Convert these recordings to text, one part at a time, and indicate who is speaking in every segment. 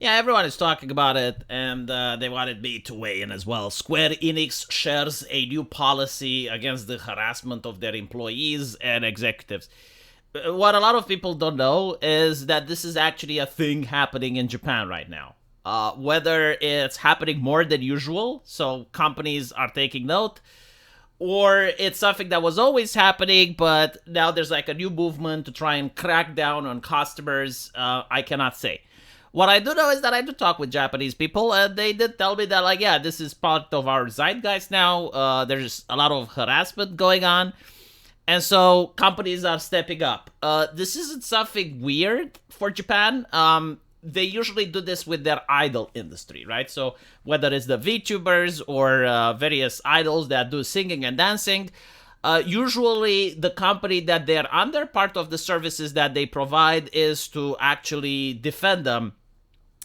Speaker 1: Yeah, everyone is talking about it, and they wanted me to weigh in as well. Square Enix shares a new policy against the harassment of their employees and executives. What a lot of people don't know is that this is actually a thing happening in Japan right now. Whether it's happening more than usual, so companies are taking note, or it's something that was always happening, but now there's like a new movement to try and crack down on customers. I cannot say. What I do know is that I do talk with Japanese people, and they did tell me that, like, yeah, this is part of our zeitgeist now. There's a lot of harassment going on, and so companies are stepping up. This isn't something weird for Japan. They usually do this with their idol industry, right? So whether it's the VTubers or various idols that do singing and dancing, usually the company that they're under, part of the services that they provide is to actually defend them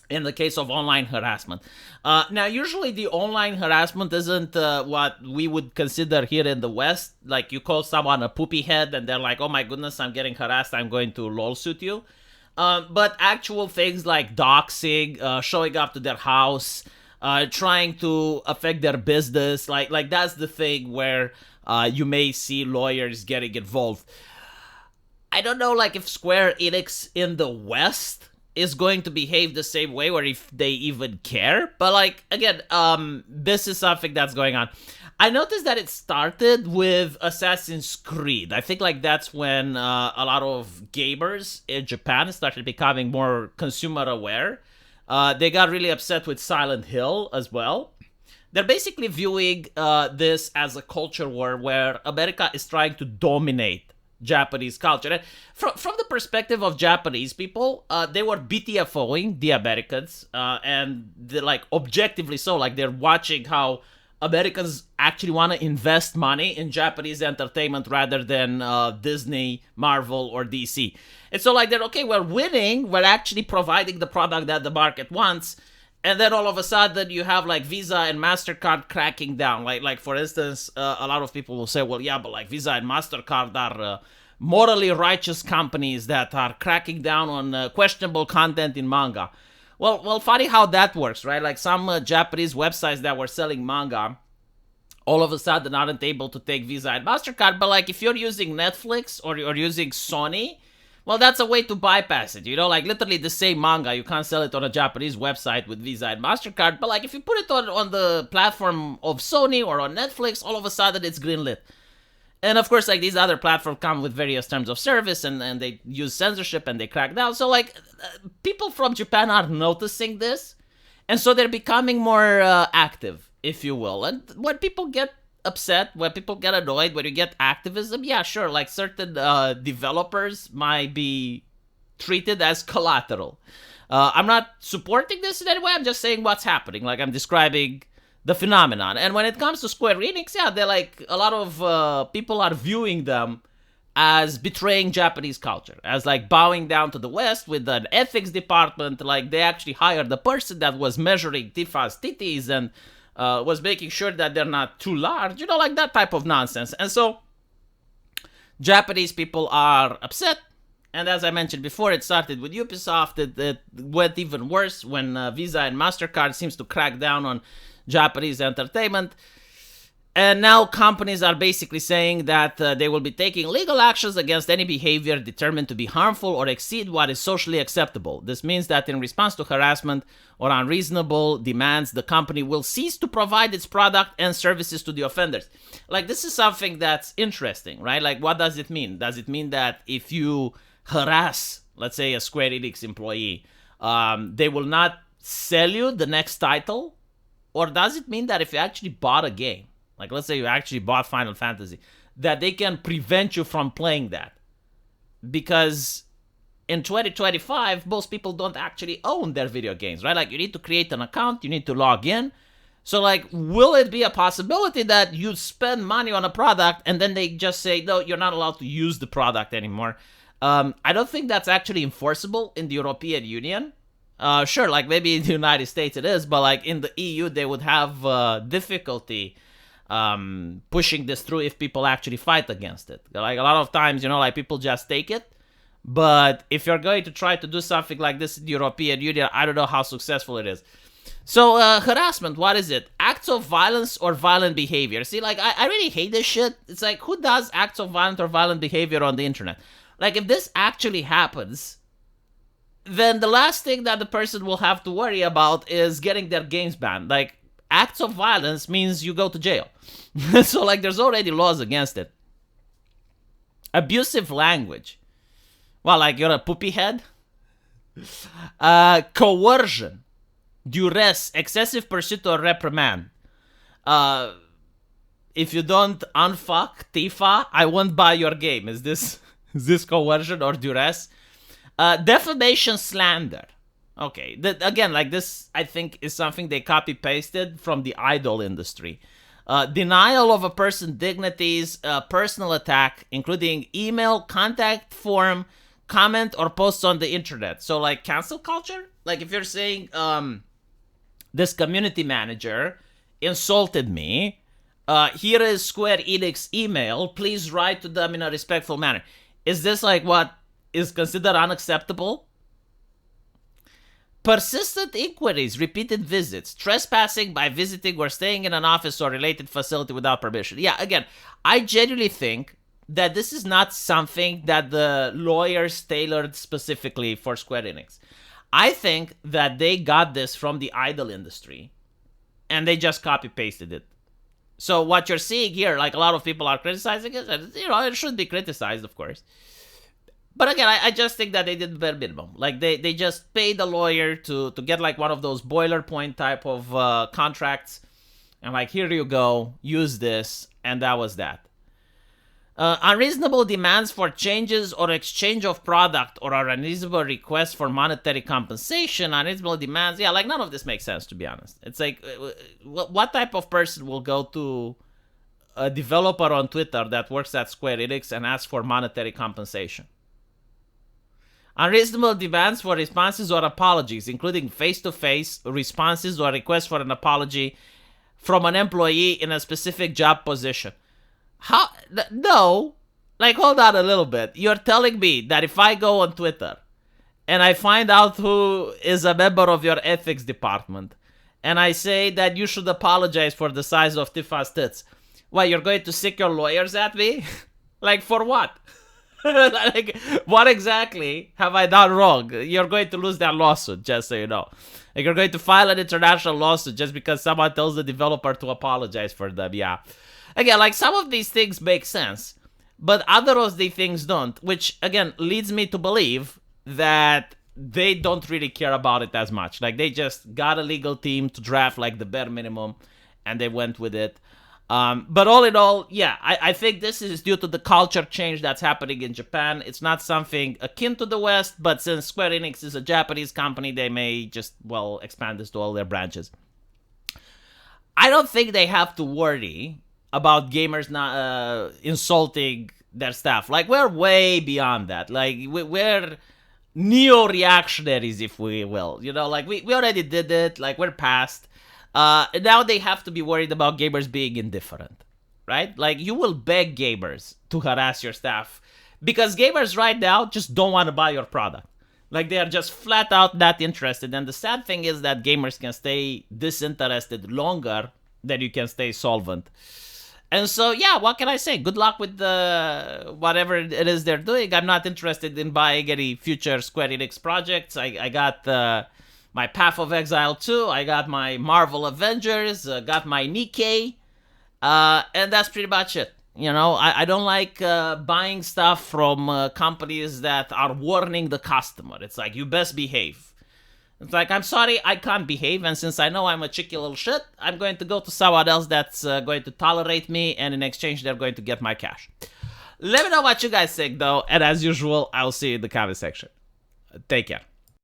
Speaker 1: in the case of online harassment. Now, usually the online harassment isn't what we would consider here in the West. Like, you call someone a poopy head and they're like, oh my goodness, I'm getting harassed, I'm going to lawsuit you. But actual things like doxing, showing up to their house, trying to affect their business, like that's the thing where you may see lawyers getting involved. I don't know, like, if Square Enix in the West is going to behave the same way, or if they even care. But, like, again, this is something that's going on. I noticed that it started with Assassin's Creed. I think, like, that's when a lot of gamers in Japan started becoming more consumer aware. They got really upset with Silent Hill as well. They're basically viewing this as a culture war where America is trying to dominate Japanese culture. And from the perspective of Japanese people, they were BTFOing the Americans, and they're, like, objectively so. Like, they're watching how Americans actually want to invest money in Japanese entertainment rather than Disney, Marvel, or DC. And so, like, they're, okay, we're winning, we're actually providing the product that the market wants. And then all of a sudden you have, like, Visa and MasterCard cracking down. Like for instance, a lot of people will say, well, yeah, but, like, Visa and MasterCard are morally righteous companies that are cracking down on questionable content in manga. Well, funny how that works, right? Like, some Japanese websites that were selling manga all of a sudden aren't able to take Visa and MasterCard. But, like, if you're using Netflix or you're using Sony, well, that's a way to bypass it, you know? Like, literally the same manga, you can't sell it on a Japanese website with Visa and MasterCard. But, like, if you put it on the platform of Sony or on Netflix, all of a sudden it's greenlit. And of course, like, these other platforms come with various terms of service, and they use censorship and they crack down. So, like, people from Japan are noticing this, and so they're becoming more active, if you will. And when people get upset, when people get annoyed, when you get activism, yeah, sure, like, certain developers might be treated as collateral. I'm not supporting this in any way. I'm just saying what's happening. Like, I'm describing the phenomenon. And when it comes to Square Enix, yeah, they're, like, a lot of people are viewing them as betraying Japanese culture, as, like, bowing down to the West with an ethics department. Like, they actually hired the person that was measuring Tifa's titties and was making sure that they're not too large, you know, like that type of nonsense. And so Japanese people are upset. And as I mentioned before, it started with Ubisoft. It went even worse when Visa and MasterCard seems to crack down on Japanese entertainment. And now companies are basically saying that they will be taking legal actions against any behavior determined to be harmful or exceed what is socially acceptable. This means that in response to harassment or unreasonable demands, the company will cease to provide its product and services to the offenders. Like, this is something that's interesting, right? Like, what does it mean? Does it mean that if you harass, let's say, a Square Enix employee, they will not sell you the next title? Or does it mean that if you actually bought a game, like, let's say you actually bought Final Fantasy, that they can prevent you from playing that? Because in 2025, most people don't actually own their video games, right? Like, you need to create an account, you need to log in. So, like, will it be a possibility that you spend money on a product and then they just say, no, you're not allowed to use the product anymore? I don't think that's actually enforceable in the European Union. Sure, like, maybe in the United States it is, but, like, in the EU, they would have difficulty pushing this through if people actually fight against it. Like, a lot of times, you know, like, people just take it, But if you're going to try to do something like this in the European Union, I don't know how successful it is. So, harassment, what is it? Acts of violence or violent behavior. See, like, I really hate this shit. It's like, who does acts of violent or violent behavior on the internet? Like, if this actually happens, then the last thing that the person will have to worry about is getting their games banned. Like, acts of violence means you go to jail. So, like, there's already laws against it. Abusive language. Well, like, you're a poopy head? Coercion. Duress, excessive pursuit or reprimand. If you don't unfuck Tifa, I won't buy your game. Is this coercion or duress? Defamation, slander. Okay, again, like this, I think is something they copy pasted from the idol industry. Denial of a person's dignities, personal attack, including email, contact form, comment, or posts on the internet. So, like, cancel culture. Like, if you're saying, this community manager insulted me. Here is Square Enix email. Please write to them in a respectful manner. Is this like what is considered unacceptable? Persistent inquiries, repeated visits, trespassing by visiting or staying in an office or related facility without permission. Yeah, again, I genuinely think that this is not something that the lawyers tailored specifically for Square Enix. I think that they got this from the idol industry and they just copy pasted it. So what you're seeing here, like a lot of people are criticizing it, and it should be criticized, of course. But again, I just think that they did the bare minimum. Like they just paid the lawyer to get like one of those boilerplate type of contracts, and like, here you go, use this, and that was that. Unreasonable demands for changes or exchange of product or unreasonable requests for monetary compensation. Unreasonable demands. Yeah, like none of this makes sense, to be honest. It's like, what type of person will go to a developer on Twitter that works at Square Enix and ask for monetary compensation? Unreasonable demands for responses or apologies, including face-to-face responses or requests for an apology from an employee in a specific job position. How? No. Like, hold on a little bit. You're telling me that if I go on Twitter and I find out who is a member of your ethics department and I say that you should apologize for the size of Tifa's tits, what, you're going to sick your lawyers at me? Like, for what? Like, what exactly have I done wrong? You're going to lose that lawsuit, just so you know. Like, you're going to file an international lawsuit just because someone tells the developer to apologize for them, yeah. Again, like, some of these things make sense, but other of the things don't, which, again, leads me to believe that they don't really care about it as much. Like, they just got a legal team to draft, like, the bare minimum, and they went with it. But all in all, yeah, I think this is due to the culture change that's happening in Japan. It's not something akin to the West, but since Square Enix is a Japanese company, they may just, well, expand this to all their branches. I don't think they have to worry about gamers not insulting their staff. Like, we're way beyond that. Like, we're neo-reactionaries, if we will. You know, like, we already did it. Like, we're past. Now they have to be worried about gamers being indifferent, right? Like, you will beg gamers to harass your staff because gamers right now just don't want to buy your product. Like, they are just flat out not interested. And the sad thing is that gamers can stay disinterested longer than you can stay solvent. And so, yeah, what can I say? Good luck with whatever it is they're doing. I'm not interested in buying any future Square Enix projects. I got my Path of Exile 2. I got my Marvel Avengers. Got my Nikkei. And that's pretty much it. You know, I don't like buying stuff from companies that are warning the customer. It's like, you best behave. It's like, I'm sorry, I can't behave, and since I know I'm a cheeky little shit, I'm going to go to someone else that's going to tolerate me, and in exchange, they're going to get my cash. Let me know what you guys think, though, and as usual, I'll see you in the comment section. Take care.